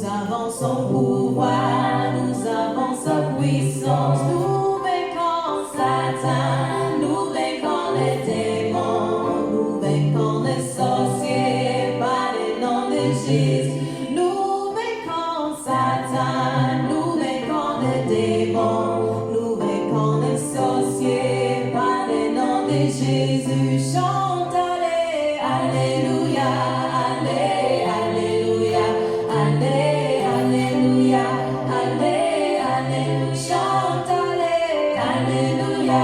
avons son pouvoir, nous avons sa puissance. Nous vaincons Satan, nous vaincons les démons, nous vaincons les sorciers par le nom de Jésus. Nous vaincons Satan, nous vaincons les démons, nous vaincons les sorciers par le nom de Jésus. Chante allez, alléluia, allez, alléluia, allez, alléluia, allez, alléluia. Chante allez, alléluia,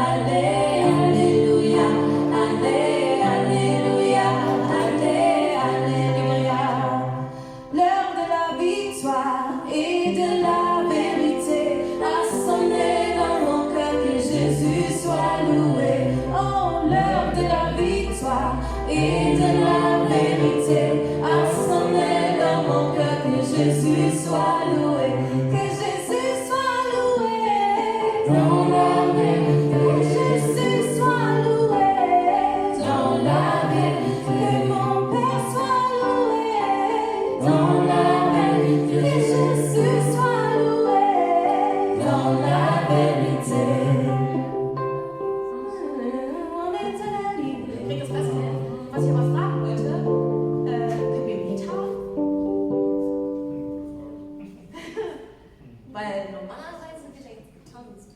allez, alléluia, allez, alléluia, allez, alléluia. L'heure de la victoire et de la vérité a sonné dans mon cœur, que Jésus soit loué. Oh, l'heure de la victoire et de la vérité a sonné dans mon cœur, que Jésus soit loué, que Jésus soit loué dans la vérité, que Jésus soit loué dans la vérité, que mon Père soit loué dans la vérité, que Jésus soit loué dans la vérité. On est à la libre. Ich krieg das besser hin. Was ich aber fragen wollte, können wir ein Lied haben? Weil normalerweise wird ja jetzt getanzt.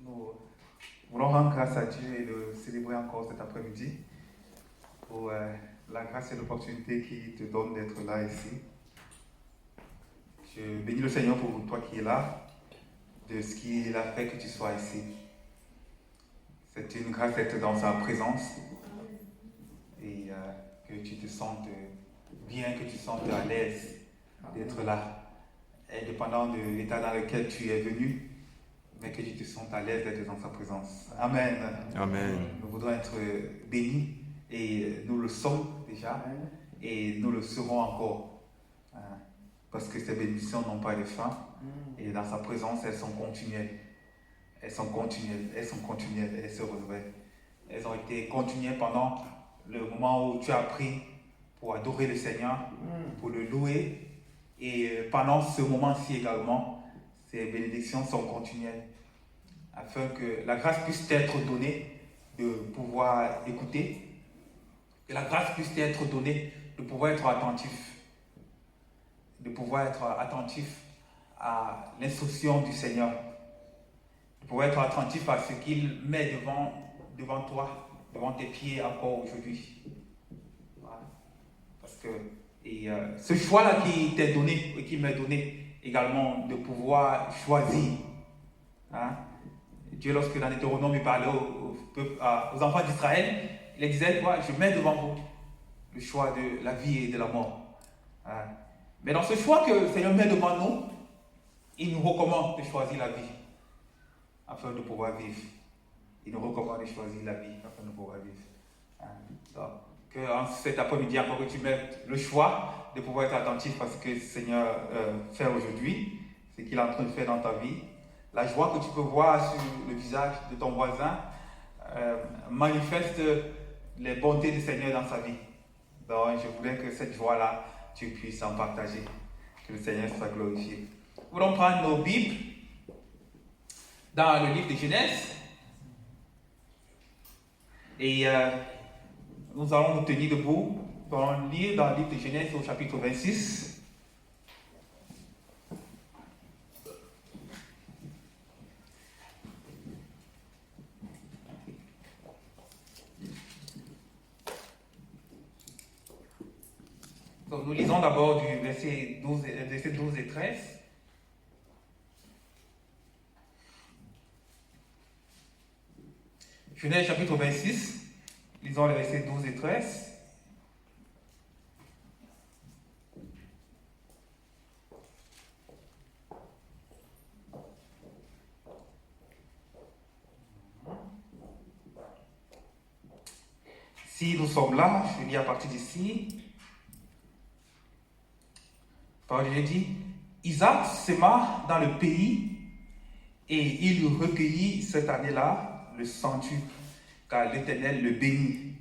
Nous voulons rendre grâce à Dieu et le célébrer encore cet après-midi pour la grâce et l'opportunité qu'il te donne d'être là ici. Je bénis le Seigneur pour toi qui es là, de ce qu'il a fait que tu sois ici. C'est une grâce d'être dans sa présence et que tu te sentes bien, que tu te sentes à l'aise d'être là, indépendant de l'état dans lequel tu es venu, mais que tu te sentes à l'aise d'être dans sa présence. Amen. Amen. Nous voudrons être bénis et nous le sommes déjà et nous le serons encore. Parce que ces bénédictions n'ont pas de fin et dans sa présence, elles sont continuelles. Elles sont continuelles, elles sont continuelles, elles se renouvellent. Elles ont été continuelles pendant le moment où tu as pris pour adorer le Seigneur, pour le louer. Et pendant ce moment-ci également, ces bénédictions sont continuelles, afin que la grâce puisse t'être donnée de pouvoir écouter, que la grâce puisse t'être donnée de pouvoir être attentif, à l'instruction du Seigneur, de pouvoir être attentif à ce qu'il met devant toi, devant tes pieds encore aujourd'hui. Voilà. Parce que ce choix-là qui t'est donné et qui m'est donné également de pouvoir choisir. Dieu, lorsque dans Deutéronome, il parlait aux enfants d'Israël, il disait, je mets devant vous le choix de la vie et de la mort. Mais dans ce choix que le Seigneur met devant nous, il nous recommande de choisir la vie afin de pouvoir vivre. Il nous recommande de choisir la vie afin de pouvoir vivre. Donc, que cet après-midi, encore que tu mettes le choix de pouvoir être attentif à ce que le Seigneur fait aujourd'hui, ce qu'il est en train de faire dans ta vie, la joie que tu peux voir sur le visage de ton voisin manifeste les bontés du Seigneur dans sa vie. Donc, je voulais que cette joie-là, tu puisses en partager. Que le Seigneur soit glorifié. Nous allons prendre nos Bibles dans le livre de Genèse. Et nous allons nous tenir debout. Nous allons lire dans le livre de Genèse au chapitre 26. Donc, nous lisons d'abord du verset 12 et 13. Genèse chapitre 26, lisons les versets 12 et 13. Si nous sommes là, je lis à partir d'ici. La parole de Dieu dit, Isaac sema dans le pays Et il recueillit cette année-là le centuple, car l'Éternel le bénit.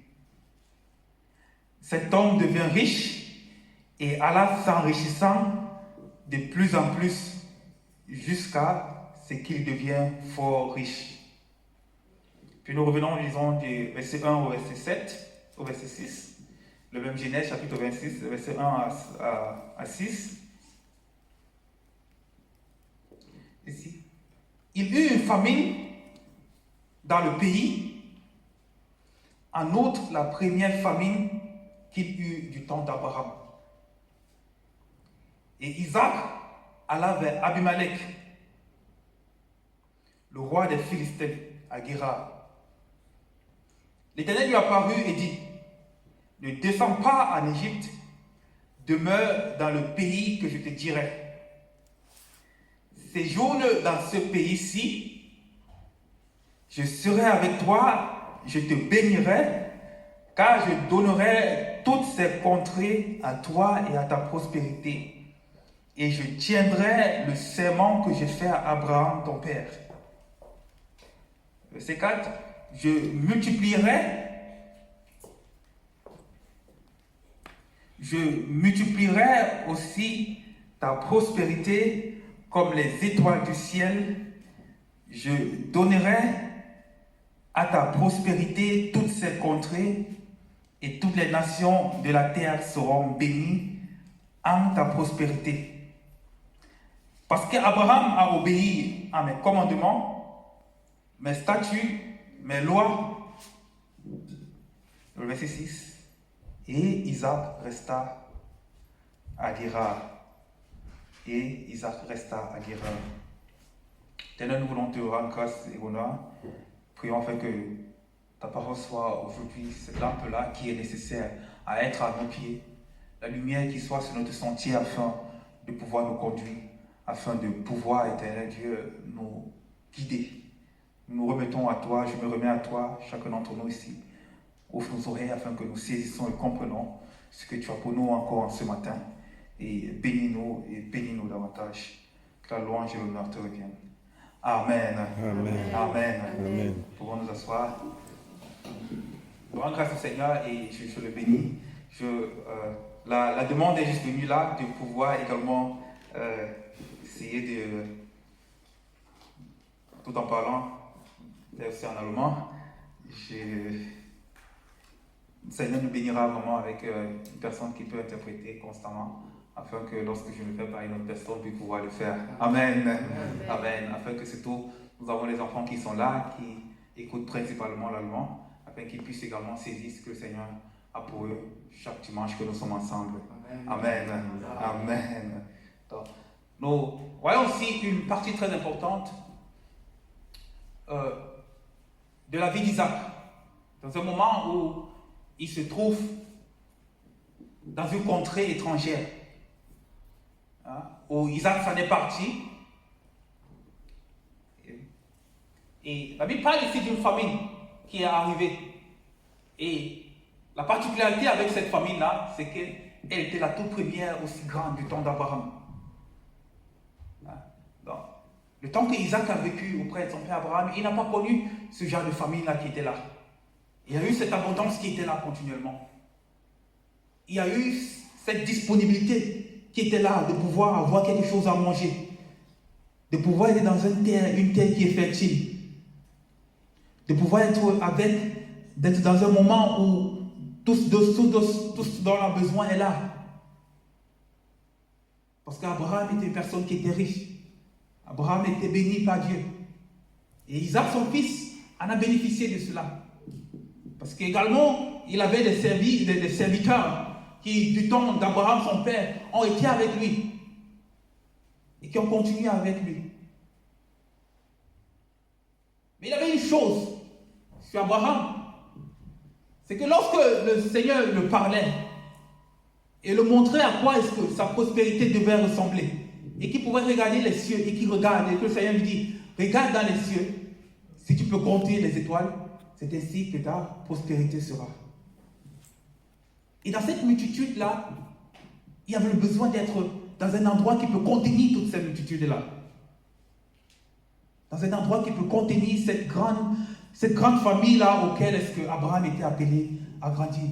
Cet homme devient riche et alla s'enrichissant de plus en plus jusqu'à ce qu'il devient fort riche. Puis nous revenons, lisons du verset 1 au verset 7, au verset 6. Le même Genèse, chapitre 26, verset 1 à 6. Ici. Il eut une famine dans le pays, en outre la première famine qu'il eut du temps d'Abraham. Et Isaac alla vers Abimelech, le roi des Philistins, à Guérar. L'Éternel lui apparut et dit, ne descends pas en Égypte, demeure dans le pays que je te dirai. Séjourne dans ce pays-ci, je serai avec toi, je te bénirai, car je donnerai toutes ces contrées à toi et à ta prospérité. Et je tiendrai le serment que j'ai fait à Abraham, ton père. Verset 4, je multiplierai aussi ta prospérité comme les étoiles du ciel. Je donnerai à ta prospérité toutes ces contrées et toutes les nations de la terre seront bénies en ta prospérité. Parce qu'Abraham a obéi à mes commandements, mes statuts, mes lois. Le verset 6. Et Isaac resta à Guérar. Et Isaac resta à Guérar. Éternel, nous voulons te rendre grâce et honneur. Prions afin que ta parole soit aujourd'hui cette lampe-là qui est nécessaire à être à nos pieds. La lumière qui soit sur notre sentier afin de pouvoir nous conduire, afin de pouvoir, éternel Dieu, nous guider. Nous nous remettons à toi, je me remets à toi, chacun d'entre nous ici. Ouvre nos oreilles afin que nous saisissons et comprenons ce que tu as pour nous encore en ce matin. Et bénis-nous davantage. Que la louange et l'honneur te reviennent. Amen. Amen. Amen. Amen. Nous pouvons nous asseoir. Je rends grâce au Seigneur et je le bénis. La demande est juste venue là de pouvoir également essayer de, tout en parlant, aussi en allemand, le Seigneur nous bénira vraiment avec une personne qui peut interpréter constamment, afin que lorsque je ne le fais pas, une autre personne puisse pouvoir le faire. Amen. Amen. Amen. Afin que surtout, nous avons les enfants qui sont là, qui écoutent principalement l'allemand, afin qu'ils puissent également saisir ce que le Seigneur a pour eux chaque dimanche que nous sommes ensemble. Amen. Amen. Amen. Donc, nous voyons aussi une partie très importante de la vie d'Isaac. Dans un moment où il se trouve dans une contrée étrangère, où Isaac s'en est parti. Et la Bible parle ici d'une famine qui est arrivée. Et la particularité avec cette famine-là, c'est qu'elle était la toute première aussi grande du temps d'Abraham. Donc, le temps que Isaac a vécu auprès de son père Abraham, il n'a pas connu ce genre de famine-là qui était là. Il y a eu cette abondance qui était là continuellement. Il y a eu cette disponibilité qui était là de pouvoir avoir quelque chose à manger, de pouvoir être dans une terre qui est fertile, de pouvoir d'être dans un moment où tout ce dont on a besoin est là. Parce qu'Abraham était une personne qui était riche. Abraham était béni par Dieu. Et Isaac, son fils, en a bénéficié de cela. Parce qu'également, il avait des serviteurs qui, du temps d'Abraham, son père, ont été avec lui. Et qui ont continué avec lui. Mais il avait une chose sur Abraham. C'est que lorsque le Seigneur le parlait et le montrait à quoi est-ce que sa prospérité devait ressembler, et qu'il pouvait regarder les cieux et qu'il regarde, et que le Seigneur lui dit, regarde dans les cieux, si tu peux compter les étoiles, c'est ainsi que ta prospérité sera. Et dans cette multitude-là, il y avait le besoin d'être dans un endroit qui peut contenir toute cette multitude-là. dans un endroit qui peut contenir cette grande famille-là auquel est-ce que Abraham était appelé à grandir,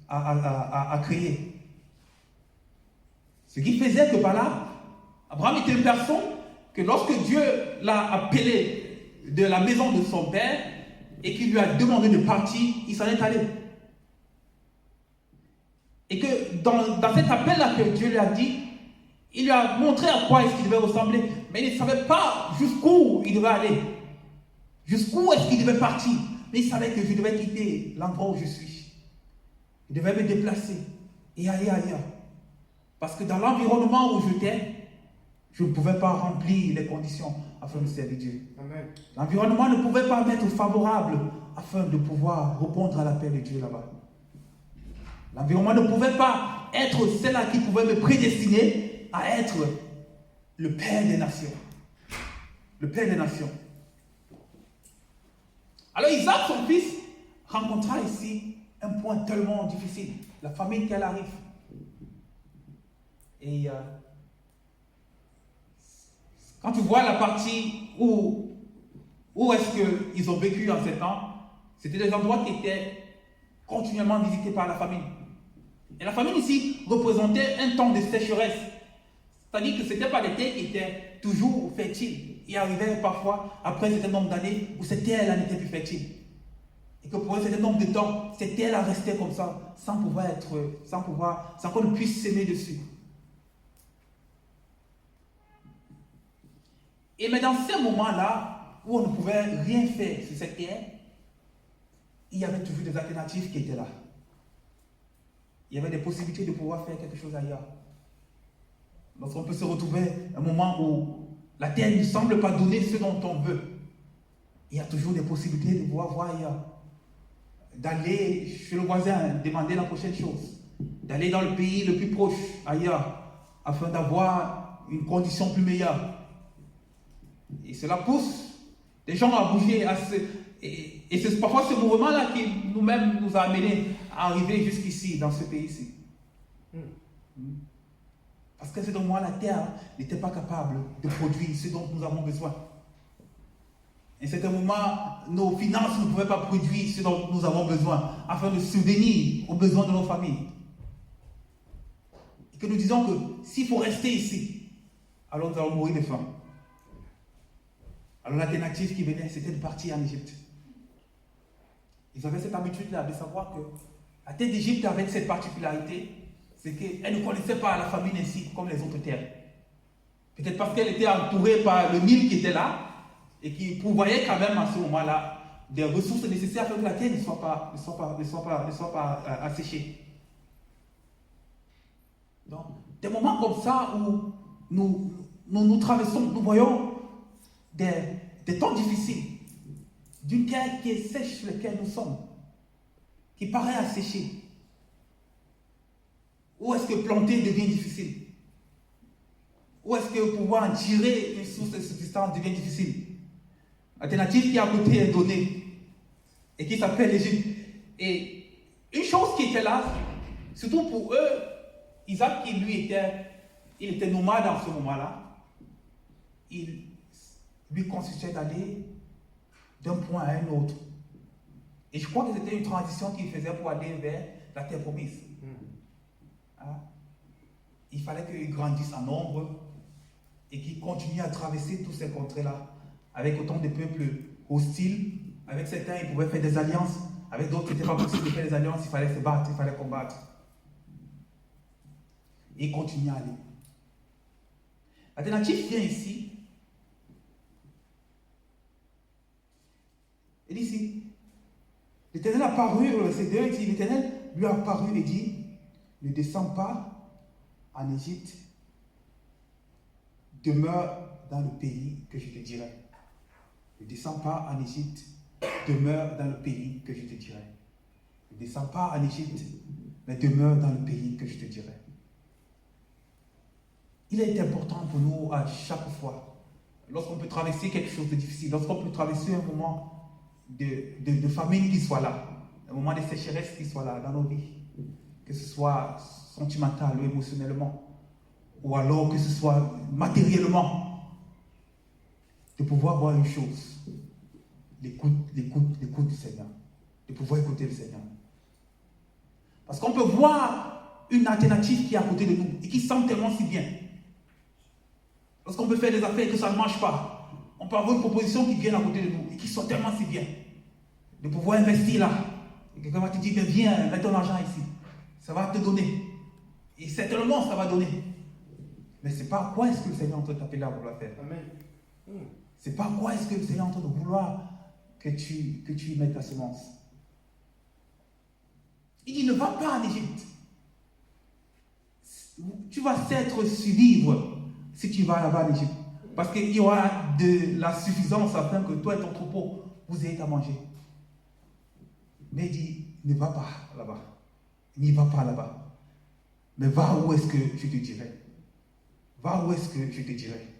à créer. Ce qui faisait que par là, Abraham était une personne que lorsque Dieu l'a appelé de la maison de son père et qu'il lui a demandé de partir, il s'en est allé. Et que dans cet appel-là que Dieu lui a dit, il lui a montré à quoi est-ce qu'il devait ressembler, mais il ne savait pas jusqu'où il devait aller, jusqu'où est-ce qu'il devait partir. Mais il savait que je devais quitter l'endroit où je suis. Il devait me déplacer et aller ailleurs. Parce que dans l'environnement où j'étais, je ne pouvais pas remplir les conditions afin de servir Dieu. Amen. L'environnement ne pouvait pas m'être favorable afin de pouvoir répondre à l'appel de Dieu là-bas. L'environnement ne pouvait pas être celle-là qui pouvait me prédestiner à être le Père des nations. Le Père des nations. Alors Isaac, son fils, rencontra ici un point tellement difficile. La famine qu'elle arrive. Et quand tu vois la partie où est-ce qu'ils ont vécu en ces temps, c'était des endroits qui étaient continuellement visités par la famine. Et la famine ici représentait un temps de sécheresse. C'est-à-dire que ce n'était pas des terres qui étaient toujours fertiles. Il arrivait parfois, après un certain nombre d'années, où ces terres-là n'étaient plus fertiles. Et que pour un certain nombre de temps, ces terres-là restaient comme ça, sans qu'on ne puisse s'aimer dessus. Et mais dans ces moments-là, où on ne pouvait rien faire sur cette terre, il y avait toujours des alternatives qui étaient là. Il y avait des possibilités de pouvoir faire quelque chose ailleurs. Lorsqu'on peut se retrouver à un moment où la terre ne semble pas donner ce dont on veut, il y a toujours des possibilités de pouvoir voir ailleurs. D'aller chez le voisin, demander la prochaine chose. D'aller dans le pays le plus proche, ailleurs, afin d'avoir une condition plus meilleure. Et cela pousse les gens à bouger. Et c'est parfois ce mouvement-là qui nous-mêmes nous a amenés à arriver jusqu'ici, dans ce pays-ci. Parce qu'à ce moment, la terre n'était pas capable de produire ce dont nous avons besoin. À un certain moment, nos finances ne pouvaient pas produire ce dont nous avons besoin afin de subvenir aux besoins de nos familles. Et que nous disons que s'il faut rester ici, alors nous allons mourir de faim. Alors l'alternative qui venait, c'était de partir en Égypte. Ils avaient cette habitude-là de savoir que la terre d'Égypte avait cette particularité, c'est qu'elle ne connaissait pas la famine ainsi comme les autres terres. Peut-être parce qu'elle était entourée par le Nil qui était là et qui pourvoyait quand même à ce moment-là des ressources nécessaires afin que la terre ne soit pas asséchée. Donc, des moments comme ça où nous traversons, nous voyons des temps difficiles, d'une terre qui est sèche sur laquelle nous sommes, qui paraît asséchée. Où est-ce que planter devient difficile? Où est-ce que pouvoir en tirer une source de subsistance devient difficile? L'alternative qui est à côté est donnée et qui s'appelle l'Égypte. Et une chose qui était là, surtout pour eux, Isaac qui lui était nomade en ce moment-là, il lui consistait d'aller d'un point à un autre. Et je crois que c'était une transition qu'il faisait pour aller vers la terre promise. Hein? Il fallait qu'il grandisse en nombre et qu'il continue à traverser tous ces contrées-là avec autant de peuples hostiles. Avec certains, il pouvait faire des alliances. Avec d'autres, il n'était pas possible de faire des alliances. Il fallait se battre, il fallait combattre. Et il continue à aller. L'alternative vient ici. Il dit ici, l'Éternel a paru, au verset 2, il dit, l'Éternel lui a apparu et dit, ne descends pas en Égypte, demeure dans le pays que je te dirai. Ne descends pas en Égypte, demeure dans le pays que je te dirai. Ne descends pas en Égypte, mais demeure dans le pays que je te dirai. Il est important pour nous à chaque fois, lorsqu'on peut traverser quelque chose de difficile, lorsqu'on peut traverser un moment de famine qui soit là, un moment de sécheresse qui soit là dans nos vies, que ce soit sentimental ou émotionnellement, ou alors que ce soit matériellement. de pouvoir voir une chose. L'écoute du Seigneur. De pouvoir écouter le Seigneur. Parce qu'on peut voir une alternative qui est à côté de nous et qui semble tellement si bien. Lorsqu'on peut faire des affaires et que ça ne marche pas, on peut avoir une proposition qui vient à côté de nous et qui soit tellement si bien. De pouvoir investir là. Et quelqu'un va te dire, viens, mets ton argent ici. Ça va te donner. Et certainement, ça va donner. Mais c'est pas à quoi est-ce que le Seigneur est en train de t'appeler à vouloir faire. Amen. C'est pas à quoi est-ce que le Seigneur est en train de vouloir que tu y mettes ta semence. Il dit, ne va pas en Égypte. Tu vas être survivre si tu vas là-bas en Égypte. Parce qu'il y aura de la suffisance afin que toi et ton troupeau, vous ayez à manger. Mais il dit, ne va pas là-bas. N'y va pas là-bas. Mais va où est-ce que je te dirai. Va où est-ce que je te dirai.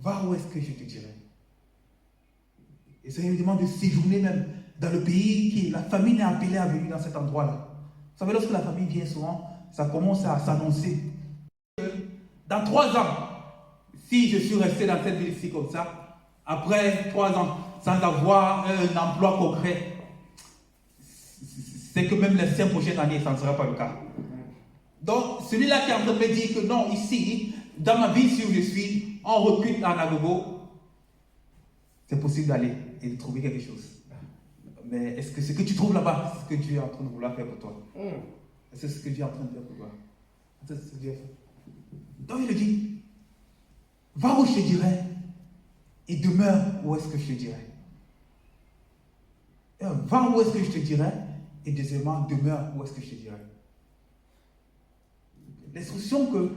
Va où est-ce que je te dirai. Et ça me demande de séjourner même dans le pays qui la famine est appelée à venir dans cet endroit-là. Vous savez, lorsque la famine vient souvent, ça commence à s'annoncer. Dans 3 ans, si je suis resté dans cette ville-ci comme ça, après 3 ans, sans avoir un emploi concret, c'est que même les 5 prochaines années, ça ne sera pas le cas. Donc, celui-là qui est en train de me dire que non, ici, dans ma ville, si où je suis, on recrute en Agogo, c'est possible d'aller et de trouver quelque chose. Mais est-ce que ce que tu trouves là-bas, c'est ce que Dieu est en train de vouloir faire pour toi? Est-ce que c'est ce que Dieu est en train de faire pour toi? C'est ce que Dieu a fait. Donc il dit, va où je te dirai et demeure où est-ce que je te dirai. Va où est-ce que je te dirai et deuxièmement, demeure où est-ce que je te dirai. L'instruction que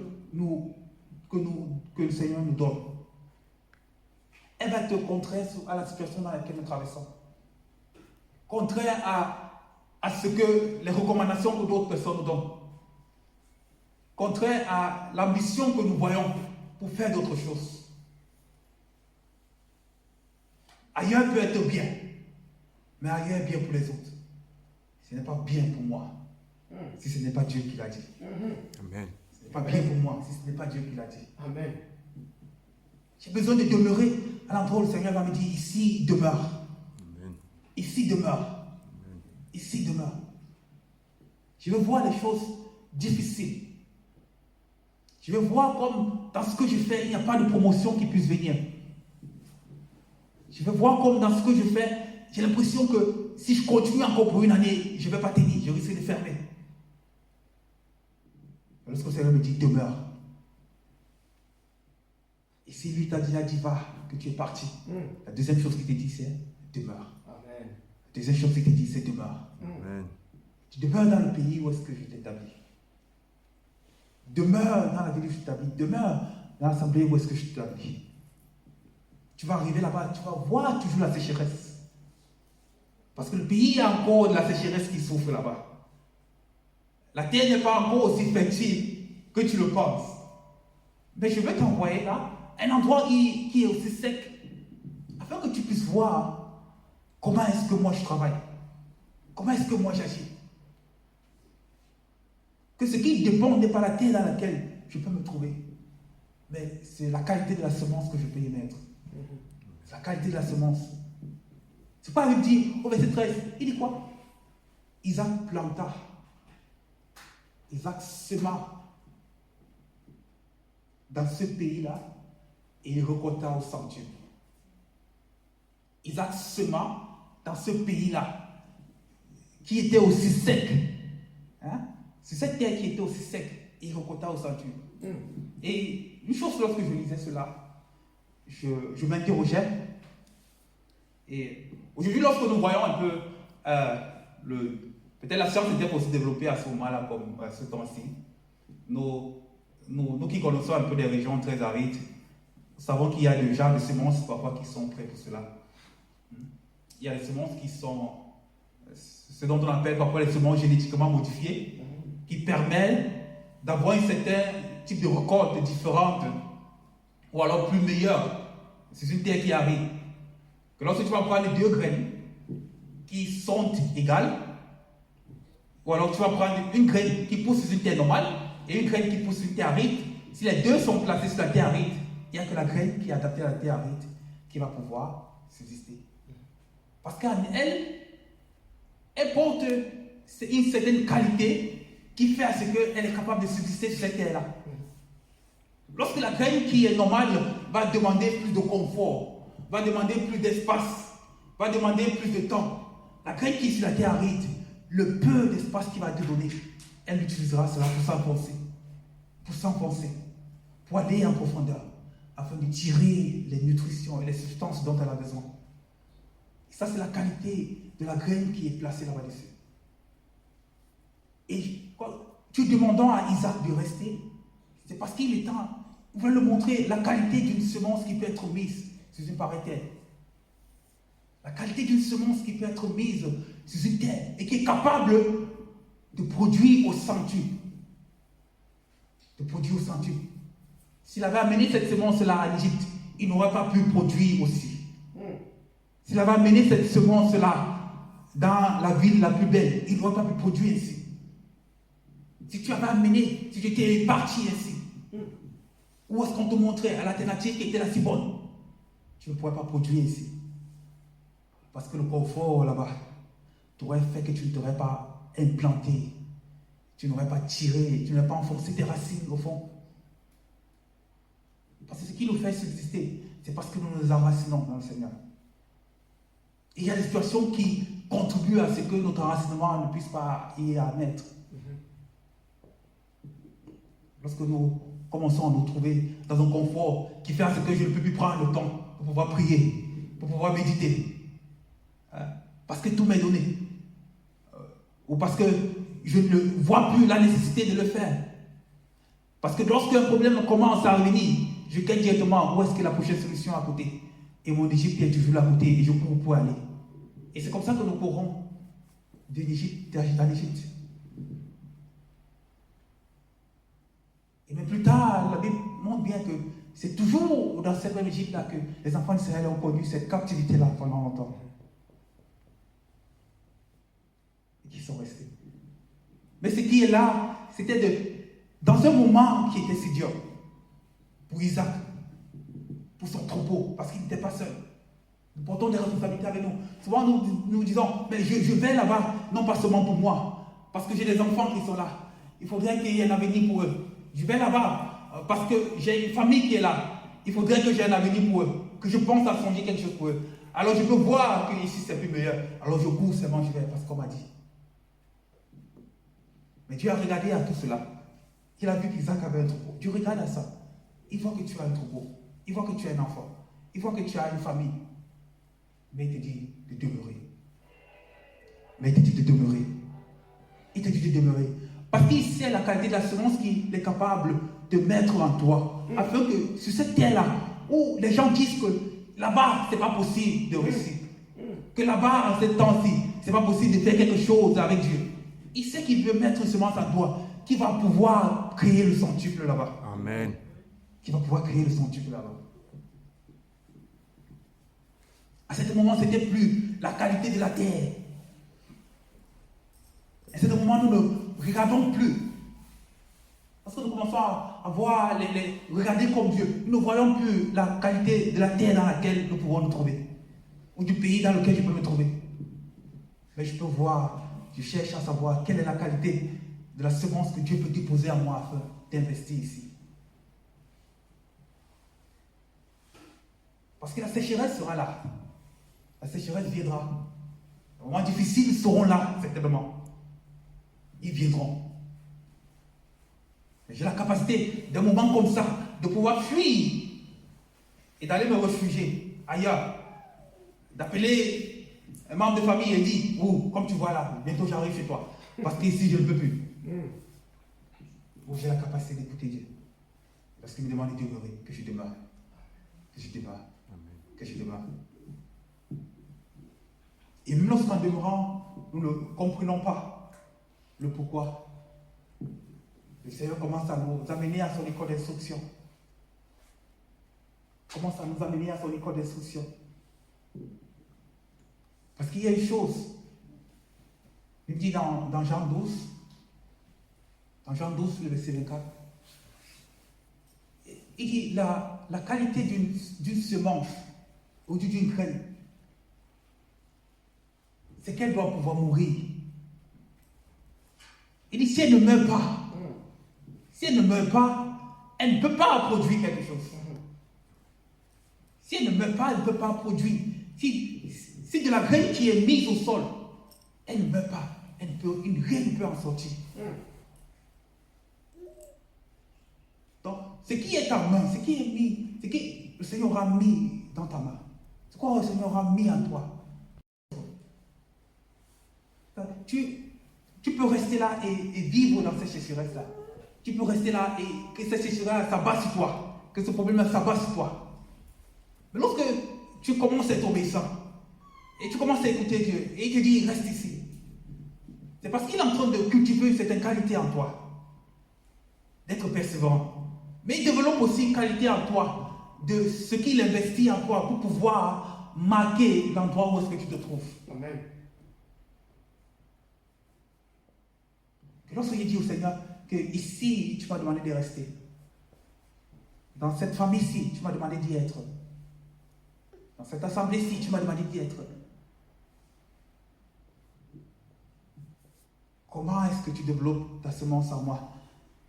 le Seigneur nous donne, elle va être contraire à la situation dans laquelle nous traversons. Contraire à ce que les recommandations que d'autres personnes nous donnent. Contraire à l'ambition que nous voyons pour faire d'autres choses. Ailleurs peut être bien, mais ailleurs est bien pour les autres. Ce n'est pas bien pour moi, si ce n'est pas Dieu qui l'a dit. Amen. Ce n'est pas bien pour moi, si ce n'est pas Dieu qui l'a dit. Amen. J'ai besoin de demeurer à l'endroit où le Seigneur va me dire, ici demeure. Amen. Ici demeure. Ici demeure. Je veux voir les choses difficiles. Je veux voir comme dans ce que je fais, il n'y a pas de promotion qui puisse venir. Je veux voir comme dans ce que je fais, j'ai l'impression que si je continue encore pour une année, je ne vais pas tenir, je risque de fermer. Lorsque le Seigneur me dit demeure. Et si lui t'a dit va, que tu es parti, la deuxième chose qu'il te dit c'est demeure. Amen. La deuxième chose qu'il te dit c'est demeure. Amen. Tu demeures dans le pays où est-ce que je t'établis. Demeure dans la ville où je t'établis. Demeure dans l'assemblée où est-ce que je t'établis. Tu vas arriver là-bas, tu vas voir toujours la sécheresse. Parce que le pays a encore de la sécheresse qui souffre là-bas. La terre n'est pas encore aussi fertile que tu le penses. Mais je vais t'envoyer là, un endroit qui est aussi sec, afin que tu puisses voir comment est-ce que moi je travaille. Comment est-ce que moi j'agis. Que ce qui dépend n'est pas la terre dans laquelle je peux me trouver, mais c'est la qualité de la semence que je peux y mettre. C'est la qualité de la semence. C'est pas lui dire au verset 13, il dit quoi? Isaac planta, Isaac sema dans ce pays-là et il récolta au centuple. Isaac sema dans ce pays-là qui était aussi sec. Hein? C'est cette terre qui était aussi sec et il récolta au centuple. Et une chose, lorsque je lisais cela, je m'interrogeais. Et aujourd'hui, lorsque nous voyons un peu peut-être la science était aussi développée à ce moment-là, comme ce temps-ci. Nous qui connaissons un peu des régions très arides, nous savons qu'il y a des genres de semences parfois qui sont prêts pour cela. Il y a des semences qui sont ce dont on appelle parfois les semences génétiquement modifiées, qui permettent d'avoir un certain type de récolte différente ou alors plus meilleure. C'est une terre qui arrive. Que lorsque tu vas prendre 2 graines qui sont égales, ou alors tu vas prendre une graine qui pousse sur une terre normale et une graine qui pousse sur une terre aride, si les deux sont placés sur la terre aride, il n'y a que la graine qui est adaptée à la terre aride qui va pouvoir subsister. Parce qu'elle porte une certaine qualité qui fait à ce qu'elle est capable de subsister sur cette terre-là. Lorsque la graine qui est normale va demander plus de confort, va demander plus d'espace, va demander plus de temps, la graine qui est sur la terre aride, le peu d'espace qu'il va te donner, elle utilisera cela pour s'enfoncer, pour aller en profondeur, afin de tirer les nutritions et les substances dont elle a besoin. Et ça, c'est la qualité de la graine qui est placée là-bas-dessus. Et quand tu demandant à Isaac de rester, c'est parce qu'il est temps, on va le montrer, la qualité d'une semence qui peut être mise sur une pareille terre. La qualité d'une semence qui peut être mise sur une terre et qui est capable de produire au centuple. De produire au centuple. S'il avait amené cette semence-là en Égypte, il n'aurait pas pu produire aussi. S'il avait amené cette semence-là dans la ville la plus belle, il n'aurait pas pu produire ici. Si tu avais amené, si tu étais parti ici, où est-ce qu'on te montrait à l'alternative qui était la si bonne? Tu ne pourrais pas produire ici. Parce que le confort là-bas t'aurait fait que tu ne t'aurais pas implanté, tu n'aurais pas tiré, tu n'aurais pas enfoncé tes racines au fond. Parce que ce qui nous fait subsister, c'est parce que nous nous enracinons dans le Seigneur. Et il y a des situations qui contribuent à ce que notre enracinement ne puisse pas y admettre. Lorsque nous commençons à nous trouver dans un confort qui fait à ce que je ne peux plus prendre le temps pour pouvoir prier, pour pouvoir méditer, parce que tout m'est donné, ou parce que je ne vois plus la nécessité de le faire. Parce que lorsqu'un problème commence à revenir, je gagne directement où est-ce que la prochaine solution à côté. Et mon Égypte est toujours à côté et je cours pour aller. Et c'est comme ça que nous courons de l'Égypte à l'Égypte. Et même plus tard, la Bible montre bien que c'est toujours dans cette même Égypte-là que les enfants d'Israël ont connu cette captivité-là pendant longtemps. Et qui sont restés. Mais ce qui est là, c'était dans un moment qui était si dur pour Isaac, pour son troupeau, parce qu'il n'était pas seul. Nous portons des responsabilités avec nous. Souvent, nous disons, mais je vais là-bas, non pas seulement pour moi, parce que j'ai des enfants qui sont là. Il faudrait qu'il y ait un avenir pour eux. Je vais là-bas parce que j'ai une famille qui est là. Il faudrait que j'ai un avenir pour eux, que je pense à songer quelque chose pour eux. Alors je peux voir que ici c'est plus meilleur. Alors je cours seulement, je vais parce qu'on m'a dit. Mais Dieu a regardé à tout cela. Il a vu qu'Isaac avait un troupeau. Dieu regarde à ça. Il voit que tu as un troupeau. Il voit que tu as un enfant. Il voit que tu as une famille. Mais il te dit de demeurer. Mais il te dit de demeurer. Il te dit de demeurer. Parce qu'il sait la qualité de la semence qu'il est capable de mettre en toi. Afin que sur cette terre-là, où les gens disent que là-bas, ce n'est pas possible de réussir. Que là-bas, en ce temps-ci, ce n'est pas possible de faire quelque chose avec Dieu. Il sait qu'il veut mettre une semence en toi qui va pouvoir créer le centuple là-bas. Amen. Qui va pouvoir créer le centuple là-bas. À ce moment, ce n'était plus la qualité de la terre. À ce moment, nous ne regardons plus. Parce que nous commençons à voir, regarder comme Dieu. Nous ne voyons plus la qualité de la terre dans laquelle nous pouvons nous trouver. Ou du pays dans lequel je peux me trouver. Mais je peux voir, je cherche à savoir quelle est la qualité de la semence que Dieu peut déposer à moi afin d'investir ici. Parce que la sécheresse sera là. La sécheresse viendra. Les moments difficiles seront là, certainement. Ils viendront. Mais j'ai la capacité, d'un moment comme ça, de pouvoir fuir et d'aller me réfugier ailleurs. D'appeler un membre de famille et dire, oh, comme tu vois là, bientôt j'arrive chez toi. Parce qu'ici, je ne peux plus. Oh, j'ai la capacité d'écouter Dieu. Parce qu'il me demande de demeurer, que je demeure. Que je demeure. Que je demeure. Et même lorsqu'en demeurant, nous ne comprenons pas le pourquoi. Le Seigneur commence à nous amener à son école d'instruction. Commence à nous amener à son école d'instruction. Parce qu'il y a une chose. Il dit dans Jean 12, le verset 24, Il dit la qualité d'une semence ou d'une graine, c'est qu'elle doit pouvoir mourir. Il dit si elle ne meurt pas, elle ne peut pas produire quelque chose. Si elle ne meurt pas, elle ne peut pas produire. Si de la graine qui est mise au sol, elle ne meurt pas, une graine peut en sortir. Donc, ce qui est ta main, ce qui le Seigneur a mis dans ta main, c'est quoi le Seigneur a mis en toi. Tu peux rester là et vivre dans cette sécheresse-là. Tu peux rester là et que cette sécheresse s'abat sur toi, que ce problème-là s'abat sur toi. Mais lorsque tu commences à être obéissant, et tu commences à écouter Dieu, et il te dit, reste ici, c'est parce qu'il est en train de cultiver cette qualité en toi, d'être persévérant. Mais il développe aussi une qualité en toi, de ce qu'il investit en toi pour pouvoir marquer l'endroit où est-ce que tu te trouves. Amen. Et lorsque il dit au Seigneur que ici, tu m'as demandé de rester, dans cette famille-ci, tu m'as demandé d'y être, dans cette assemblée-ci, tu m'as demandé d'y être, comment est-ce que tu développes ta semence en moi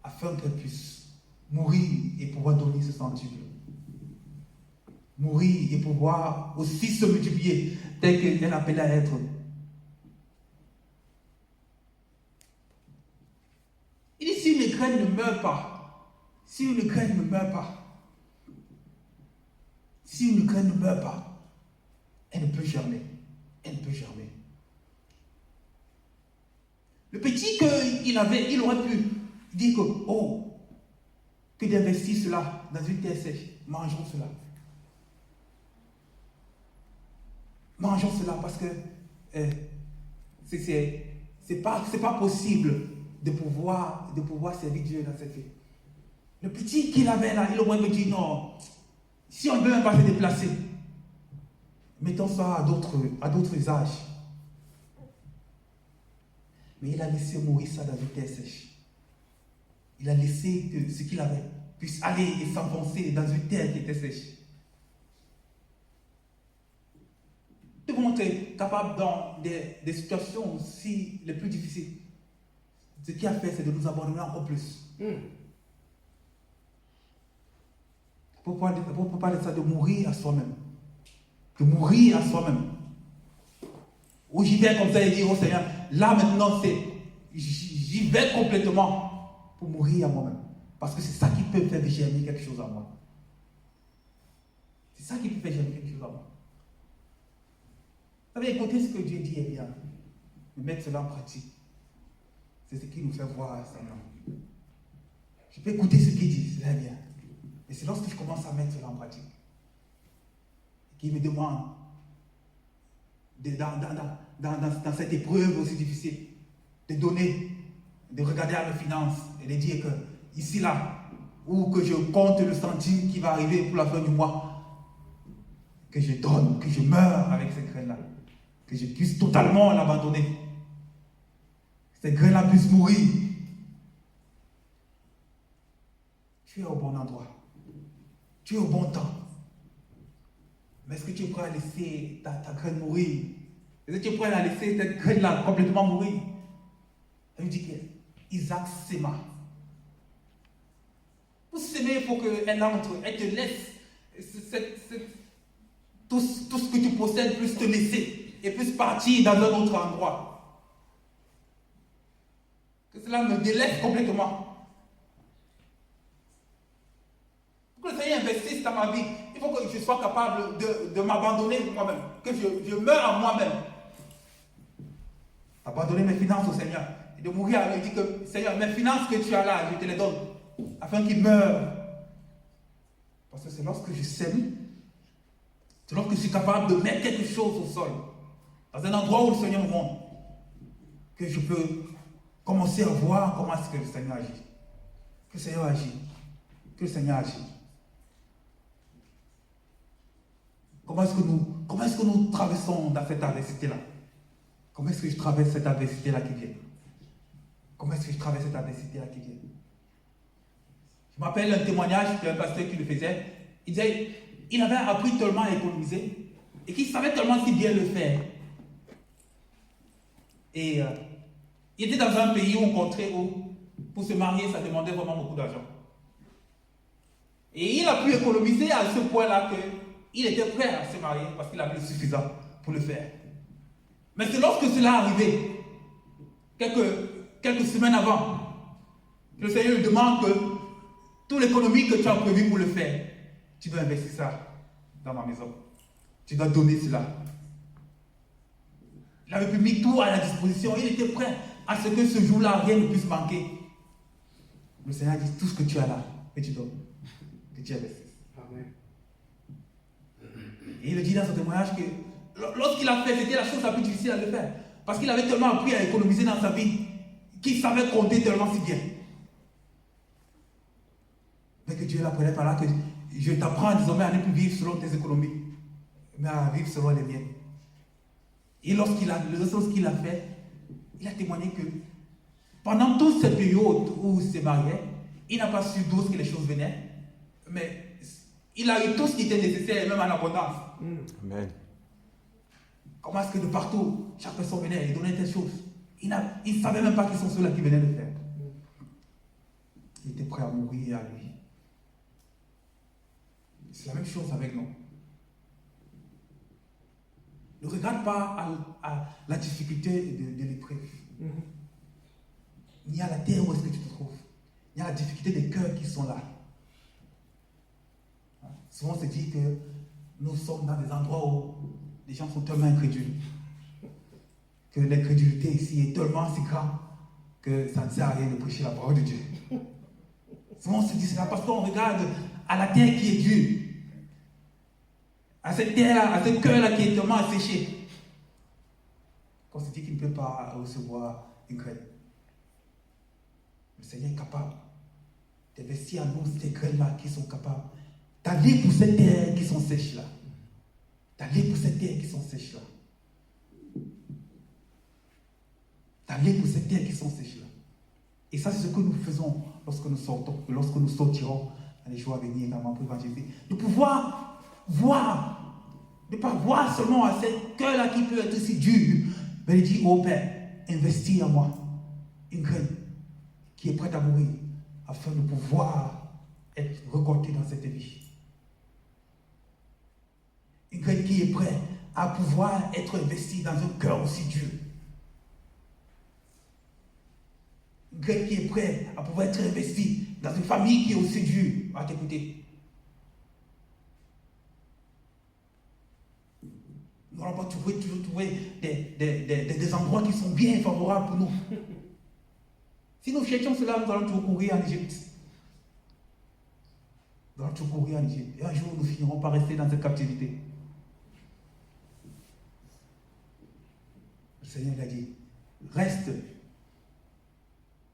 afin qu'elle puisse mourir et pouvoir donner ce centuple, mourir et pouvoir aussi se multiplier tel qu'elle appelle à être. Il dit si une graine ne meurt pas, si une graine ne meurt pas, si une graine ne meurt pas, elle ne peut germer. Elle ne peut germer. Le petit qu'il avait, il aurait pu dire que, oh, que d'investir cela dans une terre sèche. Mangeons cela. Mangeons cela parce que c'est pas possible de pouvoir servir Dieu dans cette vie. Le petit qu'il avait là, il aurait me dit non, si on ne peut même pas se déplacer, mettons ça à d'autres usages. Mais il a laissé mourir ça dans une terre sèche. Il a laissé que ce qu'il avait puisse aller et s'enfoncer dans une terre qui était sèche. Nous devons être capables dans des situations aussi les plus difficiles. Ce qu'il a fait, c'est de nous abandonner encore plus. Pour parler de ça, de mourir à soi-même. De mourir à soi-même. Où j'y vais comme ça et dire au Seigneur, là maintenant, j'y vais complètement pour mourir à moi-même. Parce que c'est ça qui peut faire germer quelque chose en moi. C'est ça qui peut faire germer quelque chose en moi. Vous savez, écoutez ce que Dieu dit est bien. Mais mettre cela en pratique. C'est ce qui nous fait voir Seigneur. Je peux écouter ce qu'il dit, c'est bien. Mais c'est lorsque je commence à mettre cela en pratique. Qu'il me demande, dans cette épreuve aussi difficile, de donner, de regarder à mes finances et de dire que ici, là, où que je compte le centime qui va arriver pour la fin du mois, que je donne, que je meure avec cette graine-là, que je puisse totalement l'abandonner. Cette graine-là puisse mourir. Tu es au bon endroit. Tu es au bon temps. Mais est-ce que tu es prêt à laisser ta graine mourir? Est-ce que tu es prêt à laisser cette graine-là complètement mourir? Elle me dit qu'Isaac s'aima. Pour s'aimer, il faut qu'elle entre, elle te laisse tout ce que tu possèdes puisse te laisser et puisse partir dans un autre endroit. Que cela me délaisse complètement. Pour que le Seigneur investisse dans ma vie, il faut que je sois capable de m'abandonner moi-même, que je meure à moi-même. Abandonner mes finances au Seigneur et de mourir avec lui, dire que Seigneur, mes finances que tu as là, je te les donne, afin qu'ils meurent. Parce que c'est lorsque je sème, c'est lorsque je suis capable de mettre quelque chose au sol, dans un endroit où le Seigneur me montre, que je peux commencer à voir comment est-ce que le Seigneur agit. Que le Seigneur agit. Que le Seigneur agit. Comment est-ce que nous traversons dans cette adversité-là? Comment est-ce que je traverse cette adversité-là qui vient? Comment est-ce que je traverse cette adversité-là qui vient? Je me rappelle un témoignage d'un pasteur qui le faisait. Il disait, il avait appris tellement à économiser et qu'il savait tellement si bien le faire. Et il était dans un pays où on comptait où, pour se marier, ça demandait vraiment beaucoup d'argent. Et il a pu économiser à ce point-là qu'il était prêt à se marier parce qu'il avait le suffisant pour le faire. Mais c'est lorsque cela arrivait, quelques semaines avant, le Seigneur lui demande que toute l'économie que tu as prévue pour le faire, tu dois investir ça dans ma maison. Tu dois donner cela. Il avait pu mettre tout à la disposition. Il était prêt à ce que ce jour-là, rien ne puisse manquer. Le Seigneur dit, tout ce que tu as là, que tu donnes, que tu investisses. Amen. Et il le dit dans son témoignage que lorsqu'il a fait, c'était la chose la plus difficile à le faire. Parce qu'il avait tellement appris à économiser dans sa vie qu'il savait compter tellement si bien. Mais que Dieu l'apprenait par là que je t'apprends désormais à ne plus vivre selon tes économies, mais à vivre selon les miennes. Et lorsqu'il a fait, il a témoigné que pendant toute cette période où il s'est marié, il n'a pas su d'où que les choses venaient, mais il a eu tout ce qui était nécessaire, même en abondance. Amen. Comment est-ce que de partout, chaque personne venait et donnait des choses? Il ne savait même pas qui sont ceux-là qui venaient le faire. Il était prêt à mourir à lui. C'est la même chose avec nous. Ne regarde pas à la difficulté de l'épreuve, ni à la terre où est-ce que tu te trouves, ni à la difficulté des cœurs qui sont là. Souvent on se dit que nous sommes dans des endroits où les gens sont tellement incrédules, que l'incrédulité ici est tellement si grande que ça ne sert à rien de prêcher la parole de Dieu. Souvent on se dit cela parce qu'on regarde à la terre qui est dure, à cette terre-là, à ce cœur-là qui est tellement asséché, qu'on se dit qu'il ne peut pas recevoir une graine. Le Seigneur est capable d'investir en nous ces graines-là qui sont capables d'aller pour cette terre qui sont sèches là. D'aller pour cette terre qui sont sèches là. D'aller pour cette terre qui sont sèches là. Et ça, c'est ce que nous faisons lorsque nous sortons, lorsque nous sortirons dans les jours à venir, également pour évangéliser. De pouvoir voir, de ne pas voir seulement à ce cœur-là qui peut être si dur, mais de dire, oh Père, investis en moi une graine qui est prête à mourir, afin de pouvoir être récoltée dans cette vie. Une graine qui est prête à pouvoir être investie dans un cœur aussi dur. Une graine qui est prête à pouvoir être investie dans une famille qui est aussi dure à t'écouter. Nous n'allons pas toujours trouver des endroits qui sont bien favorables pour nous. Si nous cherchons cela, nous allons toujours courir en Égypte. Nous allons toujours courir en Égypte. Et un jour, nous finirons par rester dans cette captivité. Le Seigneur a dit, reste,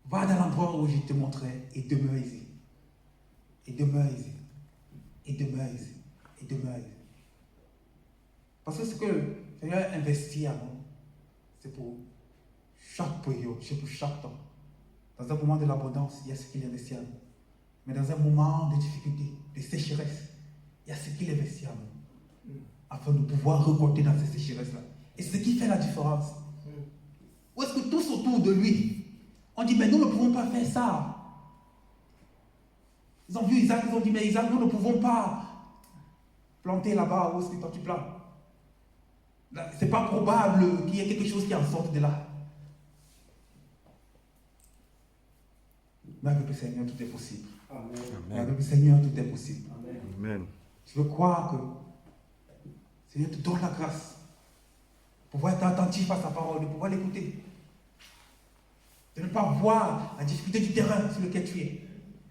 va dans l'endroit où je te montrerai et demeure ici. Et demeure ici. Et demeure ici. Et demeure ici. Parce que ce que le Seigneur investit en nous, c'est pour chaque période, c'est pour chaque temps. Dans un moment de l'abondance, il y a ce qu'il investit en nous. Mais dans un moment de difficulté, de sécheresse, il y a ce qu'il investit en nous. Afin de pouvoir récolter dans ces sécheresses-là. Et c'est ce qui fait la différence. Où est-ce que tous autour de lui, on dit, mais nous ne pouvons pas faire ça. Ils ont vu Isaac, ils ont dit, mais Isaac, nous ne pouvons pas planter là-bas où est-ce que toi tu plantes. Ce n'est pas probable qu'il y ait quelque chose qui en sorte de là. Mais avec le Seigneur, tout est possible. Amen. Avec le Seigneur, tout est possible. Amen. Je veux croire que le Seigneur te donne la grâce de pouvoir être attentif à sa parole, de pouvoir l'écouter. De ne pas voir la difficulté du terrain sur lequel tu es.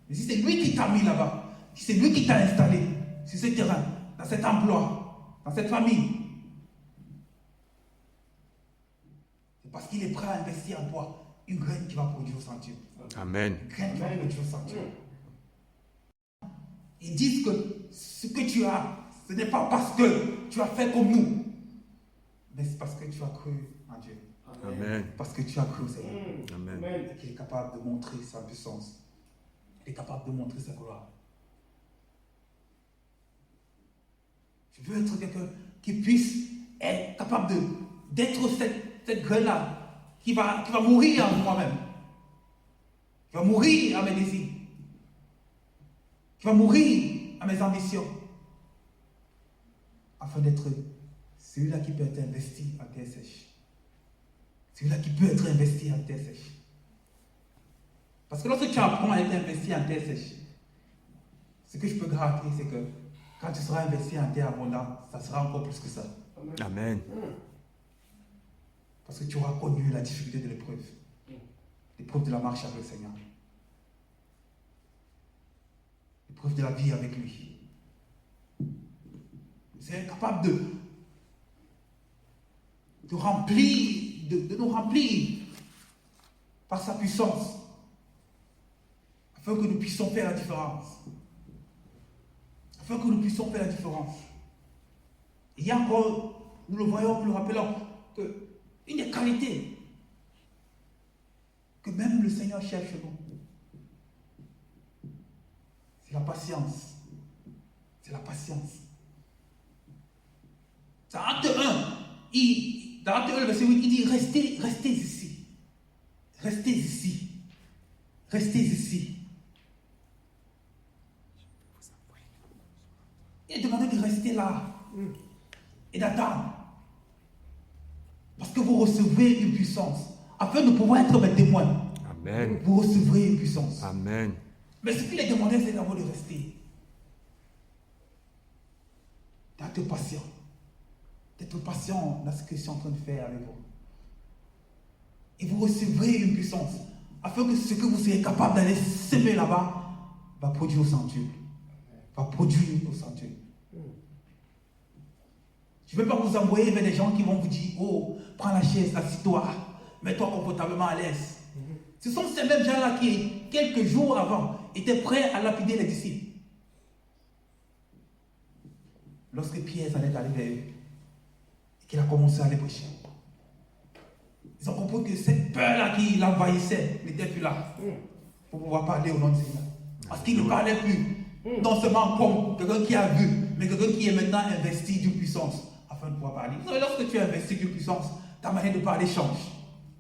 Mais si c'est lui qui t'a mis là-bas, si c'est lui qui t'a installé sur ce terrain, dans cet emploi, dans cette famille, c'est parce qu'il est prêt à investir en toi une graine qui va produire au centuple. Amen. Une graine qui va produire au centuple. Ils disent que ce que tu as, ce n'est pas parce que tu as fait comme nous, mais c'est parce que tu as cru en Dieu. Amen. Parce que tu as cru au Seigneur. Amen. Et qu'il est capable de montrer sa puissance il est capable de montrer sa gloire. Je veux être quelqu'un qui puisse être capable d'être cette graine-là, qui va mourir en moi-même, qui va mourir à mes désirs, qui va mourir à mes ambitions, afin d'être celui-là qui peut être investi en terre sèche. Celui-là qui peut être investi en terre sèche. Parce que lorsque tu apprends à être investi en terre sèche, ce que je peux garantir, c'est que quand tu seras investi en terre abondante, ça sera encore plus que ça. Amen. Parce que tu auras connu la difficulté de l'épreuve. L'épreuve de la marche avec le Seigneur. L'épreuve de la vie avec lui. C'est capable de remplir, de nous remplir par sa puissance, afin que nous puissions faire la différence. Afin que nous puissions faire la différence. Et il y a encore, nous le voyons, nous le rappelons, qu'une des qualités que même le Seigneur cherche chez nous, c'est la patience. C'est la patience. Dans Acte 1, dans Acte 1, le verset 8, il dit restez ici. Restez ici. Restez ici. Il est demandé de rester là et d'attendre. Parce que vous recevrez une puissance. Afin de pouvoir être mes témoins. Amen. Vous recevrez une puissance. Amen. Mais ce qu'il est demandé, c'est d'abord de rester. D'être patient. D'être patient dans ce que je suis en train de faire avec vous. Et vous recevrez une puissance. Afin que ce que vous serez capable d'aller semer là-bas va produire au centuple. Va produire au centuple. Je ne vais pas vous envoyer vers des gens qui vont vous dire, oh, prends la chaise, assis-toi, mets-toi confortablement à l'aise. Ce sont ces mêmes gens-là qui, quelques jours avant, étaient prêts à lapider les disciples. Lorsque Pierre s'en est allé vers eux, et qu'il a commencé à les prêcher, ils ont compris que cette peur-là qui l'envahissait n'était plus là pour pouvoir parler au nom du Seigneur. Parce qu'il ne parlait plus, non seulement comme quelqu'un qui a vu, mais quelqu'un qui est maintenant investi d'une puissance afin de pouvoir parler. Vous savez, lorsque tu es investi d'une puissance, ta manière de parler change.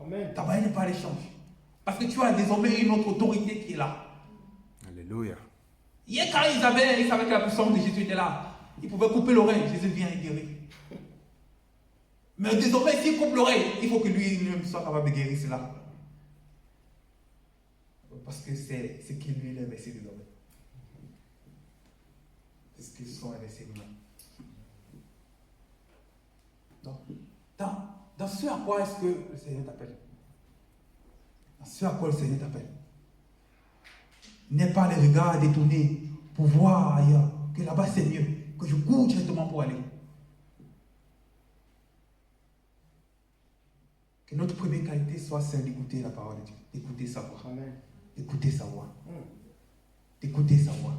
Amen. Ta manière de parler change. Parce que tu as désormais une autre autorité qui est là. Alléluia. Hier, quand ils savaient que la puissance de Jésus était là, ils pouvaient couper l'oreille, Jésus vient et guérit. Mais désormais, s'il coupe l'oreille, il faut que lui-même soit capable de guérir cela. Parce que c'est ce qui lui est investi désormais. C'est ce qu'ils sont investis nous-mêmes. Donc, dans ce à quoi est-ce que le Seigneur t'appelle? Dans ce à quoi le Seigneur t'appelle? N'aie pas les regards détournés pour voir ailleurs, que là-bas c'est mieux, que je cours directement pour aller. Que notre première qualité soit celle d'écouter la parole de Dieu, d'écouter sa voix. Amen. D'écouter sa voix. D'écouter sa voix.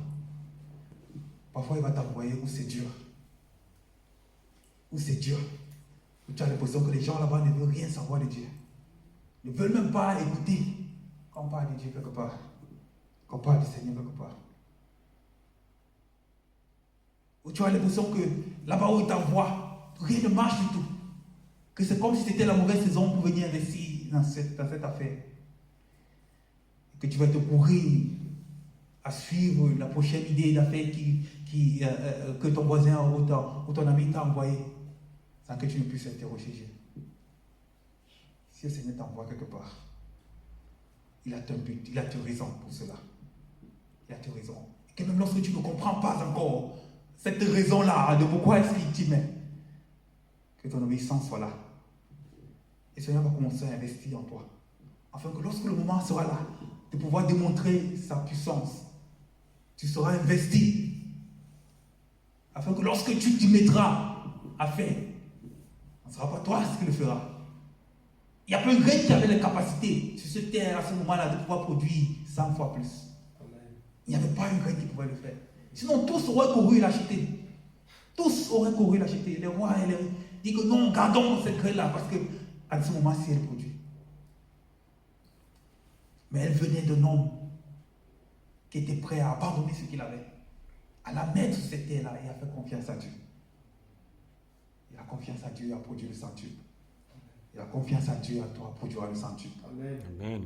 Parfois il va t'envoyer où c'est dur. Où c'est dur. Où tu as l'impression que les gens là-bas ne veulent rien savoir de Dieu. Ne veulent même pas écouter quand on parle de Dieu quelque part. Quand on parle du Seigneur quelque part. Où tu as l'impression que là-bas où il t'envoie, rien ne marche du tout. Que c'est comme si c'était la mauvaise saison pour venir investir dans cette affaire. Et que tu vas te courir à suivre la prochaine idée d'affaires que ton voisin ou ton ami t'a envoyé, sans que tu ne puisses interroger Dieu. Si le Seigneur t'envoie quelque part, il a ton but, il a tes raisons pour cela. Il a tes raisons. Et que même lorsque tu ne comprends pas encore cette raison-là de pourquoi est-ce qu'il t'y met, que ton obéissance soit là. Et le Seigneur va commencer à investir en toi. Afin que lorsque le moment sera là, de pouvoir démontrer sa puissance, tu seras investi. Afin que lorsque tu t'y mettras à faire, ce ne sera pas toi ce qui le fera. Il y a plein de grains qui avaient la capacité sur cette terre à ce moment-là de pouvoir produire 100 fois plus. Amen. Il n'y avait pas un grain qui pouvait le faire. Sinon, tous auraient couru l'acheter. Tous auraient couru l'acheter. Les rois et les disent que non, gardons cette graine-là parce que à ce moment-ci, elle produit. Mais elle venait d'un homme qui était prêt à abandonner ce qu'il avait, à la mettre sur cette terre-là et à faire confiance à Dieu. Il a confiance à Dieu à produire le centuple. Il a confiance à Dieu à toi à produire le centuple. Amen.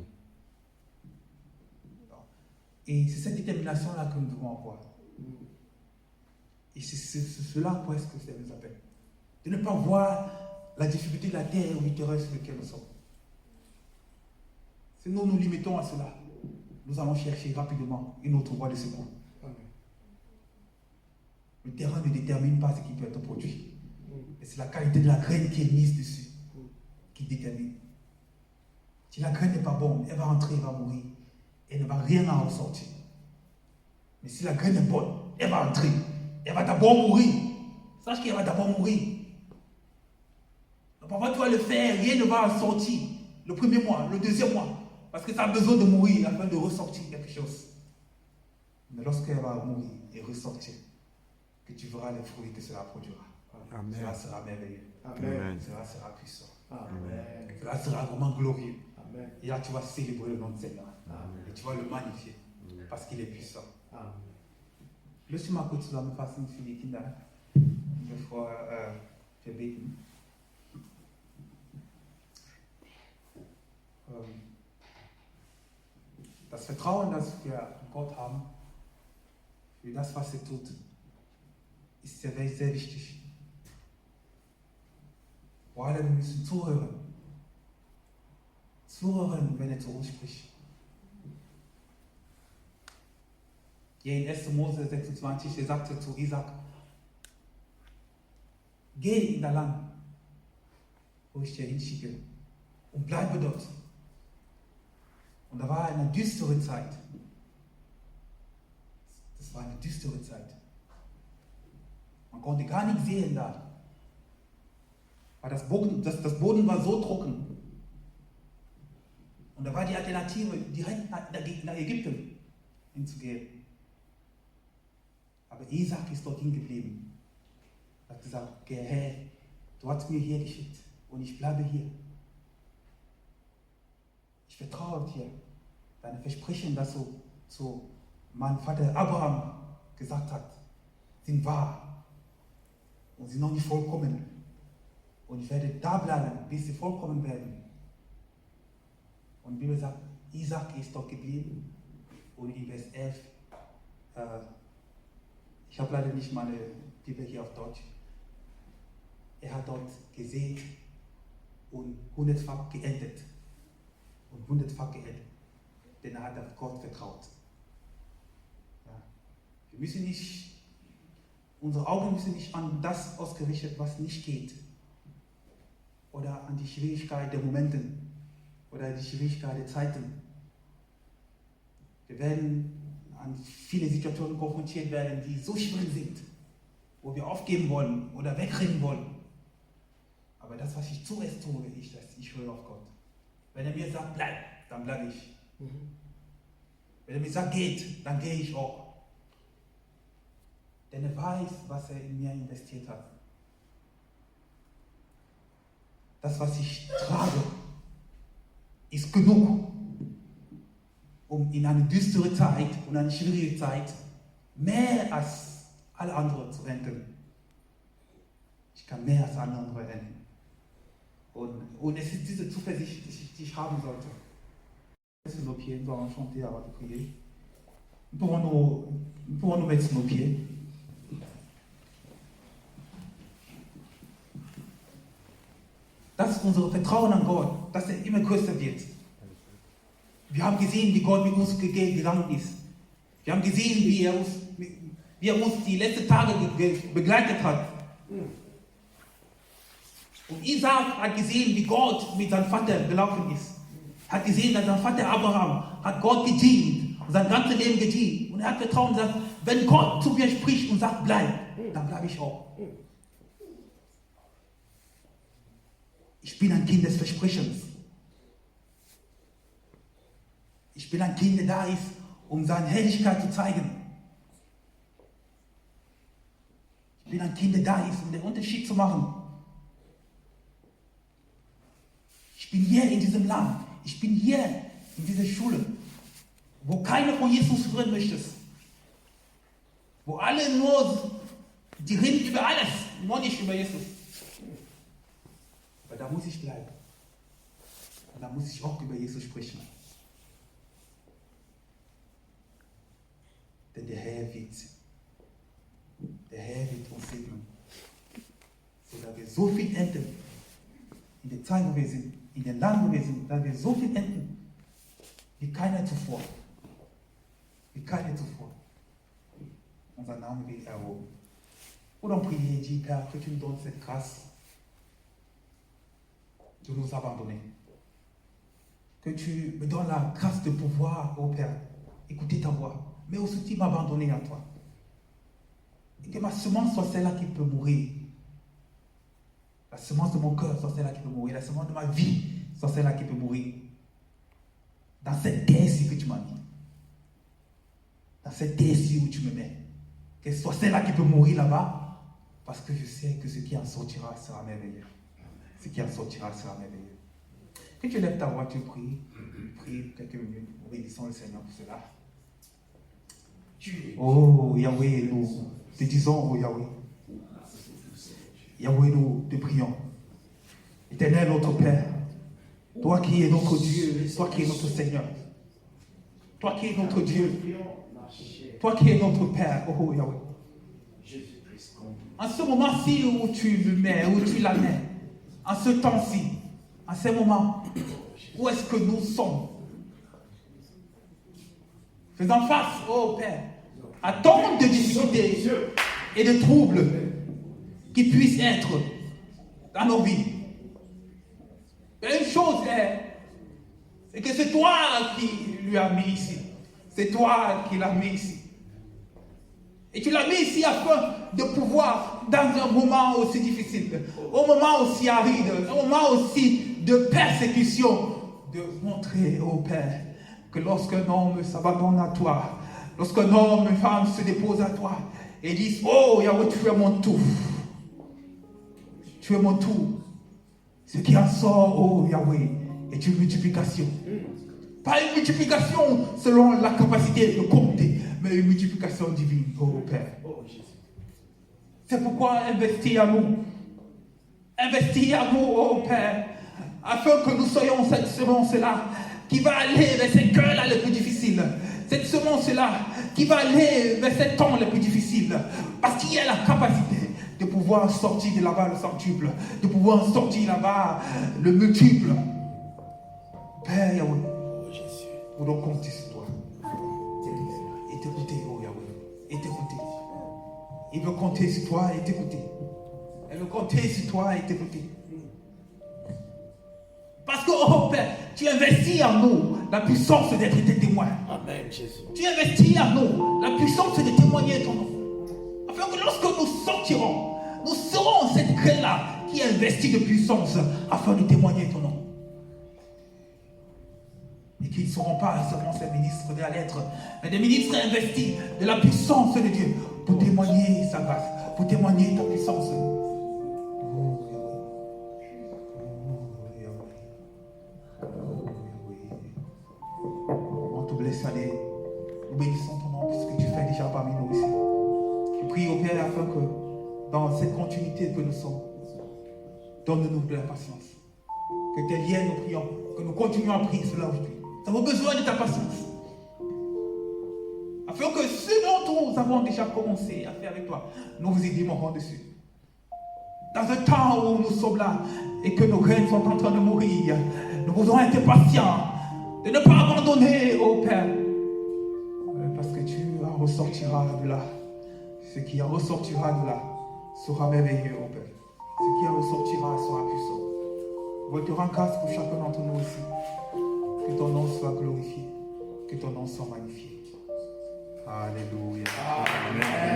Et c'est cette détermination-là que nous devons avoir. Et c'est cela presque que ça nous appelle. De ne pas voir la difficulté de la terre ou du terrain sur lequel nous sommes. Si nous nous limitons à cela, nous allons chercher rapidement une autre voie de secours. Le terrain ne détermine pas ce qui peut être produit. Et c'est la qualité de la graine qui est mise dessus qui détermine. Si la graine n'est pas bonne, elle va entrer, elle va mourir. Elle ne va rien en ressortir. Mais si la graine est bonne, elle va entrer. Elle va d'abord mourir. Sache qu'elle va d'abord mourir. Donc parfois tu vas le faire, rien ne va en sortir. Le premier mois, le deuxième mois. Parce que ça a besoin de mourir afin de ressortir quelque chose. Mais lorsqu'elle va mourir et ressortir, que tu verras les fruits que cela produira. Amen. Cela sera merveilleux. Amen. Cela sera puissant. Amen. Cela sera vraiment glorieux. Et là, tu vas célébrer le nom de Seigneur. Et tu vas le magnifier. Parce qu'il est puissant. Löst du mal kurz zusammenfassen für die Kinder, bevor wir beten. Das Vertrauen, das wir in Gott haben, für das, was er tut, ist sehr, sehr wichtig. Vor allem, wir müssen zuhören. Zuhören, wenn er zu uns spricht. Hier in 1. Mose 26, er sagte zu Isaac, geh in das Land, wo ich dir hinschicke, und bleibe dort. Und da war eine düstere Zeit. Das war eine düstere Zeit. Man konnte gar nichts sehen da. Weil das Boden war so trocken. Und da war die Alternative, direkt nach Ägypten hinzugehen. Aber Isaac ist dorthin geblieben. Er hat gesagt, okay, Herr, du hast mir hier geschickt und ich bleibe hier. Ich vertraue dir. Deine Versprechen, dass du zu meinem Vater Abraham gesagt hast, sind wahr. Und sind noch nicht vollkommen. Und ich werde da bleiben, bis sie vollkommen werden. Und die Bibel sagt, Isaac ist dort geblieben. Und in Vers 11, ich habe leider nicht meine Bibel hier auf Deutsch. Er hat dort gesät und 100-fach geerntet. Und 100-fach geerntet. Denn er hat auf Gott vertraut. Ja. Wir müssen nicht, unsere Augen müssen nicht an das ausgerichtet, was nicht geht. Oder an die Schwierigkeit der Momente. Oder die Schwierigkeit der Zeiten. Wir werden an viele Situationen konfrontiert werden, die so schwierig sind, wo wir aufgeben wollen oder wegrennen wollen. Aber das, was ich zuerst tue, ist, dass ich höre auf Gott. Wenn er mir sagt, bleib, dann bleibe ich. Wenn er mir sagt, geht, dann gehe ich auch. Denn er weiß, was er in mir investiert hat. Das, was ich trage, ist genug, um in eine düstere Zeit und eine schwierige Zeit mehr als alle anderen zu ernten. Ich kann mehr als alle anderen ernten. Und es ist diese Zuversicht, die ich haben sollte. Sur nos pieds, nous allons chanter avant de prier. Nous pouvons nous mettre sur nos pieds. Das ist unser Vertrauen an Gott, dass er immer größer wird. Wir haben gesehen, wie Gott mit uns gegangen ist. Wir haben gesehen, wie er uns die letzten Tage begleitet hat. Und Isaac hat gesehen, wie Gott mit seinem Vater gelaufen ist. Er hat gesehen, dass sein Vater Abraham hat Gott gedient und sein ganzes Leben gedient. Und er hat vertraut und gesagt, wenn Gott zu mir spricht und sagt, bleib, dann bleibe ich auch. Ich bin ein Kind des Versprechens. Ich bin ein Kind, der da ist, um seine Herrlichkeit zu zeigen. Ich bin ein Kind, der da ist, um den Unterschied zu machen. Ich bin hier in diesem Land. Ich bin hier in dieser Schule. wo keiner von Jesus hören möchtest, wo alle nur, die reden über alles, nur nicht über Jesus. Aber da muss ich bleiben. Und da muss ich auch über Jesus sprechen. Denn der Herr wird uns segnen. So, da wir so viel ernten, in der Zeit, wo wir sind, in dem Land, wo wir sind, da wir so viel ernten, wie keiner zuvor. Wie keiner zuvor. Unser Name wird erhoben. Pour en prier, dis Père, que tu nous donnes cette grâce de nous abandonner. Que tu me donnes la grâce de pouvoir, ô Père, écouter ta voix, mais aussi m'abandonner à toi. Et que ma semence soit celle-là qui peut mourir. La semence de mon cœur soit celle-là qui peut mourir. La semence de ma vie soit celle-là qui peut mourir. Dans cette terre-ci que tu m'as mis. Dans cette terre-ci où tu me mets. Qu'elle soit celle-là qui peut mourir là-bas. Parce que je sais que ce qui en sortira sera merveilleux. Ce qui en sortira sera merveilleux. Que tu lèves ta voix, tu pries. Prie quelques minutes. Nous bénissons le Seigneur pour cela. Oh Yahweh, nous te disons, oh Yahweh. Yahweh, nous te prions. Éternel notre Père, toi qui es notre Dieu, toi qui es notre Seigneur, toi qui es notre Dieu, toi qui es notre Père, oh Yahweh. En ce moment-ci où tu le mets, où tu la mets, en ce temps-ci, en ce moment, où est-ce que nous sommes? Faisons face, oh Père, à tant de difficultés et de troubles qui puissent être dans nos vies. Et une chose c'est que c'est toi qui lui as mis ici. C'est toi qui l'as mis ici. Et tu l'as mis ici afin de pouvoir, dans un moment aussi difficile, au moment aussi aride, au moment aussi de persécution, de montrer au Père que lorsqu'un homme s'abandonne à toi, lorsqu'un homme, une femme se dépose à toi et disent, oh Yahweh, tu es mon tout. Tu es mon tout. Ce qui en sort, oh Yahweh, est une multiplication. Pas une multiplication selon la capacité de compter, mais une multiplication divine, oh Père. C'est pourquoi investis à nous. Investis à nous, oh Père, afin que nous soyons cette semence-là qui va aller vers ces cœurs-là les plus difficiles. Cette semence-là qui va aller vers ces temps les plus difficiles. Parce qu'il y a la capacité de pouvoir sortir de là-bas le centuple, de pouvoir sortir là-bas le multiple. Père Yahweh, nous devons compter sur toi. Et t'écouter, oh Yahweh. Et t'écouter. Il veut compter sur toi et t'écouter. Il veut compter sur toi et t'écouter. Parce que, oh Père, tu investis en nous la puissance d'être tes témoins. Amen, Jésus. Tu investis en nous la puissance de témoigner ton nom. Afin que lorsque nous sortirons, nous serons cette graine-là qui investit de puissance afin de témoigner ton nom. Et qu'ils ne seront pas seulement ces ministres de la lettre, mais des ministres investis de la puissance de Dieu pour témoigner sa grâce, pour témoigner ta puissance. Oh Yahweh. Oh Yahweh. On te blesse, allez. Nous bénissons ton nom puisque tu fais déjà parmi nous ici. Je prie au Père afin que dans cette continuité que nous sommes, donne-nous de la patience. Que tes liens nous prions, que nous continuions à prier cela aujourd'hui. Nous avons besoin de ta patience. Afin que ce dont nous avons déjà commencé à faire avec toi, nous vous y démarrons dessus. Dans un temps où nous sommes là et que nos reines sont en train de mourir, nous voulons être patients de ne pas abandonner, ô Père. Parce que tu en ressortiras de là. Ce qui en ressortira de là sera merveilleux, ô Père. Ce qui en ressortira sera puissant. Je te rends grâce pour chacun d'entre nous ici. Que ton nom soit glorifié. Que ton nom soit magnifié. Alléluia. Amen.